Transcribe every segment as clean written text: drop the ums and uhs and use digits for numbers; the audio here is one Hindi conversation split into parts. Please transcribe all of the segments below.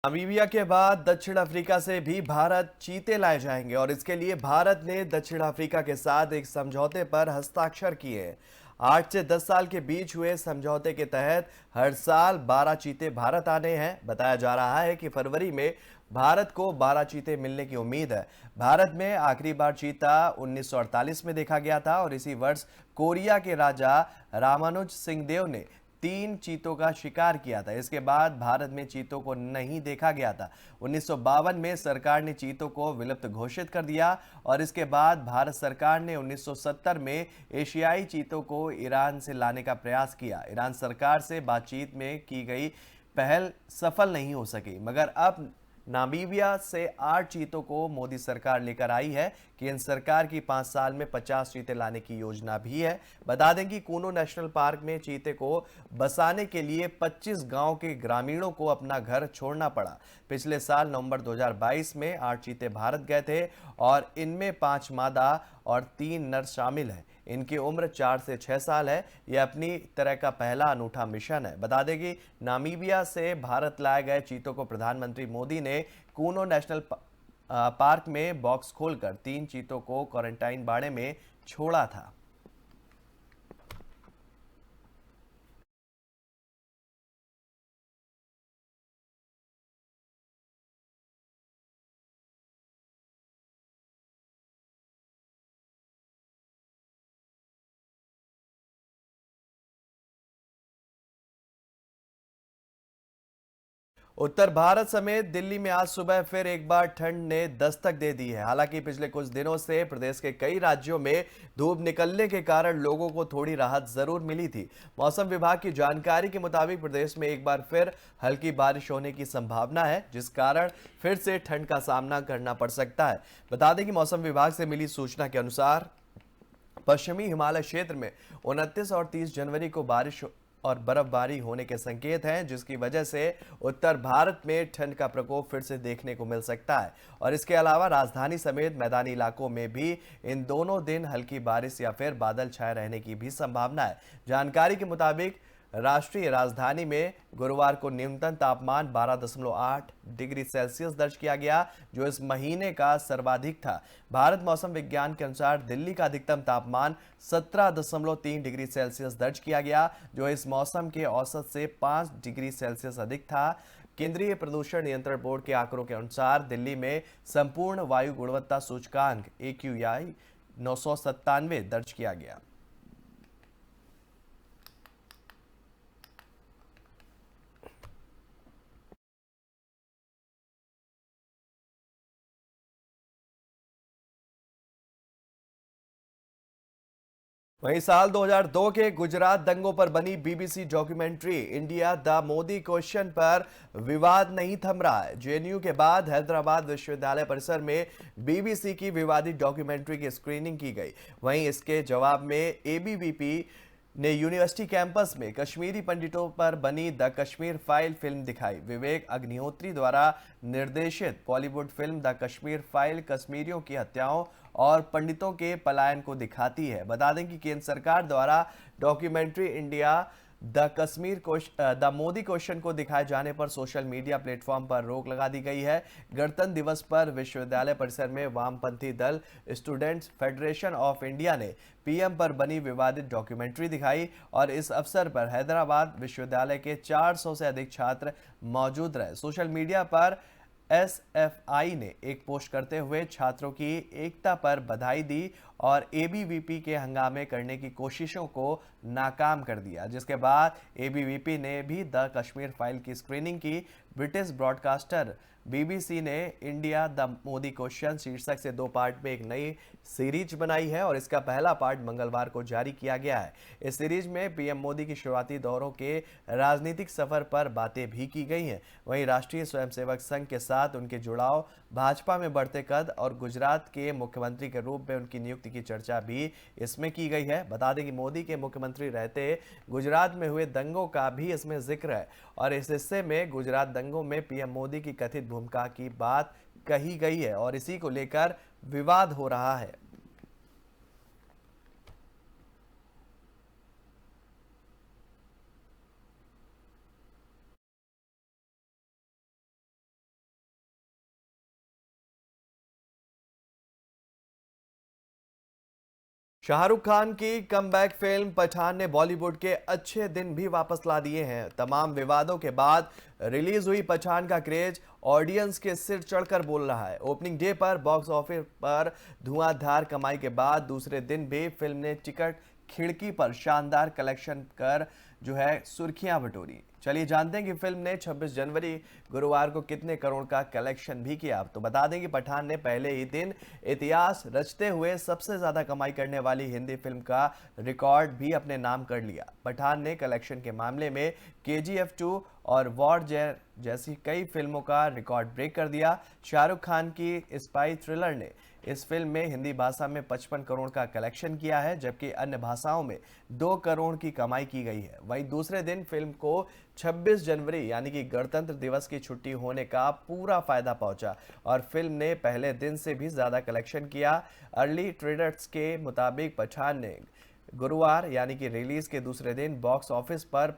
नामीबिया के बाद दक्षिण अफ्रीका से भी भारत चीते लाए जाएंगे और इसके लिए भारत ने दक्षिण अफ्रीका के साथ एक समझौते पर हस्ताक्षर किए हैं। 8 से 10 साल के बीच हुए समझौते के तहत हर साल 12 चीते भारत आने हैं। बताया जा रहा है कि फरवरी में भारत को 12 चीते मिलने की उम्मीद है। भारत में आखिरी बार चीता 1948 में देखा गया था और इसी वर्ष कोरिया के राजा रामानुज सिंह देव ने 3 चीतों का शिकार किया था। इसके बाद भारत में चीतों को नहीं देखा गया था। 1952 में सरकार ने चीतों को विलुप्त घोषित कर दिया और इसके बाद भारत सरकार ने 1970 में एशियाई चीतों को ईरान से लाने का प्रयास किया। ईरान सरकार से बातचीत में की गई पहल सफल नहीं हो सकी, मगर अब नामीबिया से 8 चीतों को मोदी सरकार लेकर आई है। केंद्र सरकार की 5 साल में 50 चीते लाने की योजना भी है। बता दें कि कूनो नेशनल पार्क में चीते को बसाने के लिए 25 गांव के ग्रामीणों को अपना घर छोड़ना पड़ा। पिछले साल नवंबर 2022 में 8 चीते भारत गए थे और इनमें 5 मादा और 3 नर शामिल हैं। इनकी उम्र 4 से 6 साल है। यह अपनी तरह का पहला अनूठा मिशन है। बता दें कि नामीबिया से भारत लाए गए चीतों को प्रधानमंत्री मोदी ने कूनो नेशनल पार्क में बॉक्स खोलकर 3 चीतों को क्वारंटाइन बाड़े में छोड़ा था। उत्तर भारत समेत दिल्ली में आज सुबह फिर एक बार ठंड ने दस्तक दे दी है। हालांकि पिछले कुछ दिनों से प्रदेश के कई राज्यों में धूप निकलने के कारण लोगों को थोड़ी राहत जरूर मिली थी। मौसम विभाग की जानकारी के मुताबिक प्रदेश में एक बार फिर हल्की बारिश होने की संभावना है, जिस कारण फिर से ठंड का सामना करना पड़ सकता है। बता दें कि मौसम विभाग से मिली सूचना के अनुसार पश्चिमी हिमालय क्षेत्र में 29 और 30 जनवरी को बारिश और बर्फबारी होने के संकेत हैं, जिसकी वजह से उत्तर भारत में ठंड का प्रकोप फिर से देखने को मिल सकता है। और इसके अलावा राजधानी समेत मैदानी इलाकों में भी इन दोनों दिन हल्की बारिश या फिर बादल छाए रहने की भी संभावना है। जानकारी के मुताबिक राष्ट्रीय राजधानी में गुरुवार को न्यूनतम तापमान 12.8 डिग्री सेल्सियस दर्ज किया गया, जो इस महीने का सर्वाधिक था। भारत मौसम विज्ञान के अनुसार दिल्ली का अधिकतम तापमान 17.3 डिग्री सेल्सियस दर्ज किया गया, जो इस मौसम के औसत से 5 डिग्री सेल्सियस अधिक था। केंद्रीय प्रदूषण नियंत्रण बोर्ड के आंकड़ों के अनुसार दिल्ली में संपूर्ण वायु गुणवत्ता सूचकांक AQI 997 दर्ज किया गया। वहीं साल 2002 के गुजरात दंगों पर बनी BBC documentary India the Modi question पर विवाद नहीं थम रहा है। JNU के बाद हैदराबाद विश्वविद्यालय परिसर में BBC की विवादित डॉक्यूमेंट्री की स्क्रीनिंग की गई। वहीं इसके जवाब में ABVP ने यूनिवर्सिटी कैंपस में कश्मीरी पंडितों पर बनी द कश्मीर फाइल फिल्म दिखाई। विवेक अग्निहोत्री द्वारा निर्देशित Bollywood film the Kashmir file कश्मीरियों की हत्याओं और पंडितों के पलायन को दिखाती है। बता दें कि केंद्र सरकार द्वारा documentary India the Modi question को दिखाए जाने पर सोशल मीडिया प्लेटफॉर्म पर रोक लगा दी गई है। गणतंत्र दिवस पर विश्वविद्यालय परिसर में वामपंथी दल स्टूडेंट्स फेडरेशन ऑफ इंडिया ने PM पर बनी विवादित डॉक्यूमेंट्री दिखाई और इस अवसर पर हैदराबाद विश्वविद्यालय के 400 से अधिक छात्र मौजूद रहे। सोशल मीडिया पर SFI ने एक पोस्ट करते हुए छात्रों की एकता पर बधाई दी और ABVP के हंगामे करने की कोशिशों को नाकाम कर दिया, जिसके बाद ABVP ने भी द कश्मीर फाइल की स्क्रीनिंग की। ब्रिटिश ब्रॉडकास्टर BBC ने इंडिया द मोदी क्वेश्चन शीर्षक से 2 पार्ट में एक नई सीरीज बनाई है और इसका पहला पार्ट मंगलवार को जारी किया गया है। इस सीरीज में PM मोदी की शुरुआती दौरों के राजनीतिक सफर पर बातें भी की गई हैं। वहीं राष्ट्रीय स्वयंसेवक संघ के साथ उनके जुड़ाव, भाजपा में बढ़ते कद और गुजरात के मुख्यमंत्री के रूप में उनकी नियुक्ति की चर्चा भी इसमें की गई है। बता दें कि मोदी के मुख्यमंत्री रहते गुजरात में हुए दंगों का भी इसमें जिक्र है और इस हिस्से में गुजरात दंगों में PM मोदी की कथित भूमिका की बात कही गई है और इसी को लेकर विवाद हो रहा है। शाहरुख खान की कमबैक फिल्म पठान ने बॉलीवुड के अच्छे दिन भी वापस ला दिए हैं। तमाम विवादों के बाद रिलीज हुई पठान का क्रेज ऑडियंस के सिर चढ़कर बोल रहा है। ओपनिंग डे पर बॉक्स ऑफिस पर धुआंधार कमाई के बाद दूसरे दिन भी फिल्म ने टिकट खिड़की पर शानदार कलेक्शन कर सुर्खियां बटोरी। चलिए जानते हैं कि फिल्म ने 26 जनवरी गुरुवार को कितने करोड़ का कलेक्शन भी किया। तो बता दें कि पठान ने पहले ही दिन इतिहास रचते हुए सबसे ज्यादा कमाई करने वाली हिंदी फिल्म का रिकॉर्ड भी अपने नाम कर लिया। पठान ने कलेक्शन के मामले में KGF 2 और वॉर जैसी कई फिल्मों का रिकॉर्ड ब्रेक कर दिया। शाहरुख खान की स्पाई थ्रिलर ने इस फिल्म में हिंदी भाषा में 55 करोड़ का कलेक्शन किया है, जबकि अन्य भाषाओं में 2 करोड़ की कमाई की गई है। वहीं दूसरे दिन फिल्म को 26 जनवरी यानी कि गणतंत्र दिवस की छुट्टी होने का पूरा फायदा पहुंचा और फिल्म ने पहले दिन से भी ज्यादा कलेक्शन किया। अर्ली ट्रेडर्स के मुताबिक पठान ने गुरुवार यानी कि रिलीज के दूसरे दिन बॉक्स ऑफिस पर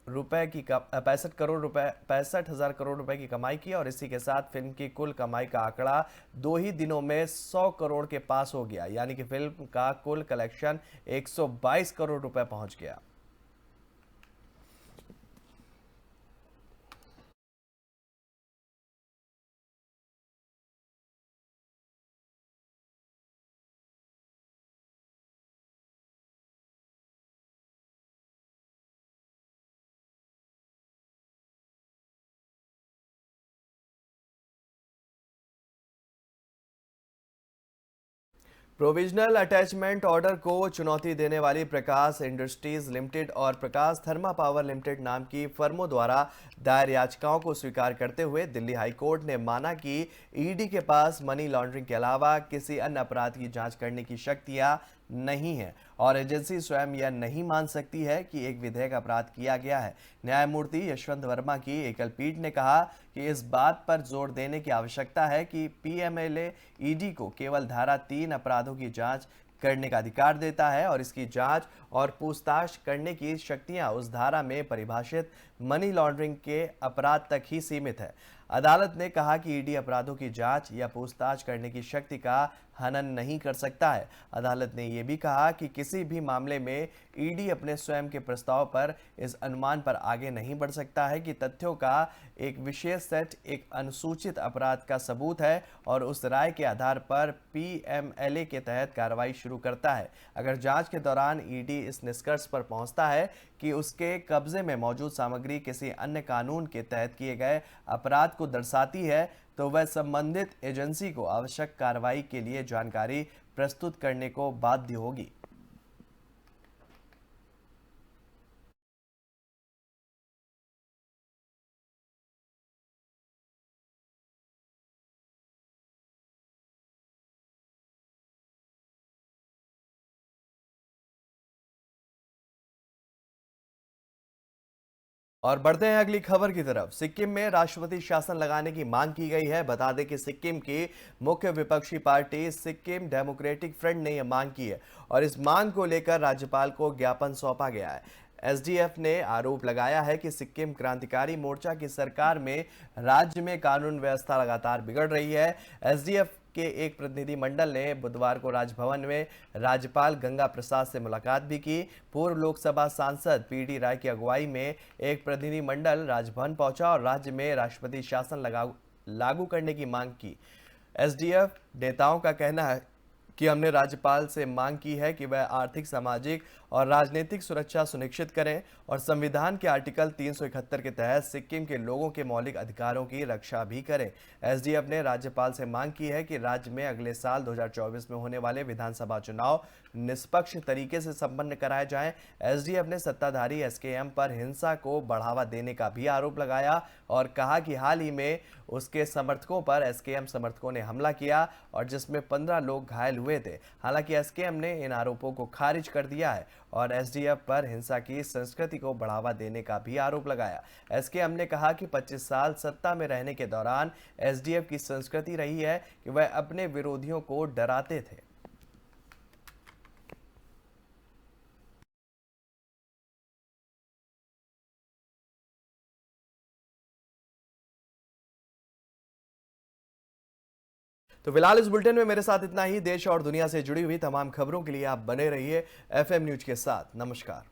65 करोड़ रुपए की कमाई की और इसी के साथ फिल्म की कुल कमाई का आंकड़ा 2 ही दिनों में 100 करोड़ के पास हो गया, यानी कि फिल्म का कुल कलेक्शन 122 करोड़ रुपए पहुंच गया। प्रोविजनल अटैचमेंट ऑर्डर को चुनौती देने वाली प्रकाश इंडस्ट्रीज लिमिटेड और प्रकाश थर्मा पावर लिमिटेड नाम की फर्मों द्वारा दायर याचिकाओं को स्वीकार करते हुए दिल्ली हाई कोर्ट ने माना कि ईडी के पास मनी लॉन्ड्रिंग के अलावा किसी अन्य अपराध की जांच करने की शक्तियां नहीं है और एजेंसी स्वयं यह नहीं मान सकती है कि एक विधेयक अपराध किया गया है। न्यायमूर्ति यशवंत वर्मा की एकल पीठ ने कहा कि इस बात पर जोर देने की आवश्यकता है कि PMLA ईडी को केवल धारा 3 अपराधों की जांच करने का अधिकार देता है और इसकी जांच और पूछताछ करने की शक्तियां उस धारा में परिभाषित मनी लॉन्ड्रिंग के अपराध तक ही सीमित है। अदालत ने कहा कि ईडी अपराधों की जांच या पूछताछ करने की शक्ति का हनन नहीं कर सकता है। अदालत ने यह भी कहा कि किसी भी मामले में ईडी अपने स्वयं के प्रस्ताव पर इस अनुमान पर आगे नहीं बढ़ सकता है कि तथ्यों का एक विशेष सेट एक अनुसूचित अपराध का सबूत है और उस राय के आधार पर PMLA के तहत कार्रवाई शुरू करता है। अगर जांच के दौरान ईडी इस निष्कर्ष पर पहुंचता है कि उसके कब्जे में मौजूद सामग्री किसी अन्य कानून के तहत किए गए अपराध को दर्शाती है तो वह संबंधित एजेंसी को आवश्यक कार्रवाई के लिए जानकारी प्रस्तुत करने को बाध्य होगी। और बढ़ते हैं अगली खबर की तरफ। सिक्किम में राष्ट्रपति शासन लगाने की मांग की गई है। बता दें कि सिक्किम की मुख्य विपक्षी पार्टी सिक्किम डेमोक्रेटिक फ्रंट ने यह मांग की है और इस मांग को लेकर राज्यपाल को ज्ञापन सौंपा गया है। SDF ने आरोप लगाया है कि सिक्किम क्रांतिकारी मोर्चा की सरकार में राज्य में कानून व्यवस्था लगातार बिगड़ रही है। SDF के एक प्रतिनिधि मंडल ने बुधवार को राजभवन में राज्यपाल गंगा प्रसाद से मुलाकात भी की। पूर्व लोकसभा सांसद PD राय की अगुवाई में एक प्रतिनिधि मंडल राजभवन पहुंचा और राज्य में राष्ट्रपति शासन लागू करने की मांग की। SDF नेताओं का कहना है कि हमने राज्यपाल से मांग की है कि वह आर्थिक, सामाजिक और राजनीतिक सुरक्षा सुनिश्चित करें और संविधान के आर्टिकल 371 के तहत सिक्किम के लोगों के मौलिक अधिकारों की रक्षा भी करें। SDF ने राज्यपाल से मांग की है कि राज्य में अगले साल 2024 में होने वाले विधानसभा चुनाव निष्पक्ष तरीके से संपन्न कराए जाएं। SDF ने सत्ताधारी SKM पर हिंसा को बढ़ावा देने का भी आरोप लगाया और कहा कि हाल ही में उसके समर्थकों पर SKM समर्थकों ने हमला किया और जिसमें 15 लोग घायल हुए थे। हालांकि SKM ने इन आरोपों को खारिज कर दिया है और SDF पर हिंसा की संस्कृति को बढ़ावा देने का भी आरोप लगाया। SKM ने कहा कि 25 साल सत्ता में रहने के दौरान SDF की संस्कृति रही है कि वह अपने विरोधियों को डराते थे। तो फिलहाल इस बुलेटिन में मेरे साथ इतना ही। देश और दुनिया से जुड़ी हुई तमाम खबरों के लिए आप बने रहिए एफएम न्यूज के साथ। नमस्कार।